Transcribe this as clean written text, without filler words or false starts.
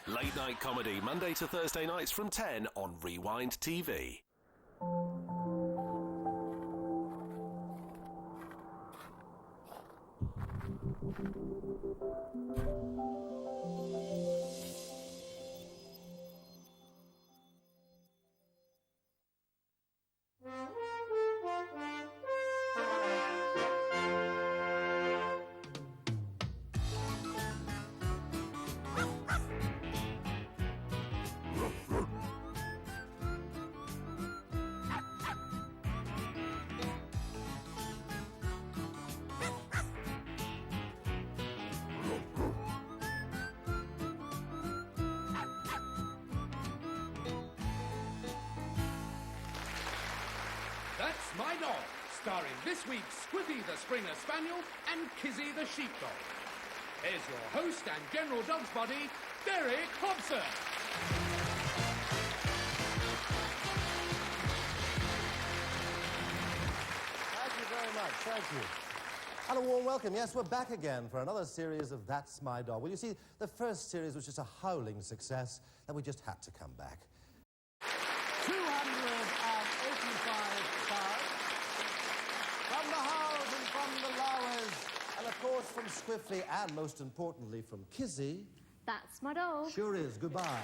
Late night comedy, Monday to Thursday nights from 10 on Rewind TV. That's My Dog, starring this week's Squiffy the Springer Spaniel and Kizzy the Sheepdog. Here's your host and General Dog's Body, Derek Hobson. Thank you very much, thank you. And a warm welcome. Yes, we're back again for another series of That's My Dog. Well, you see, the first series was just a howling success that we just had to come back. 285 stars from the howls and from the lowers, and of course from Squiffly and most importantly from Kizzy. That's my dog. Sure is. Goodbye.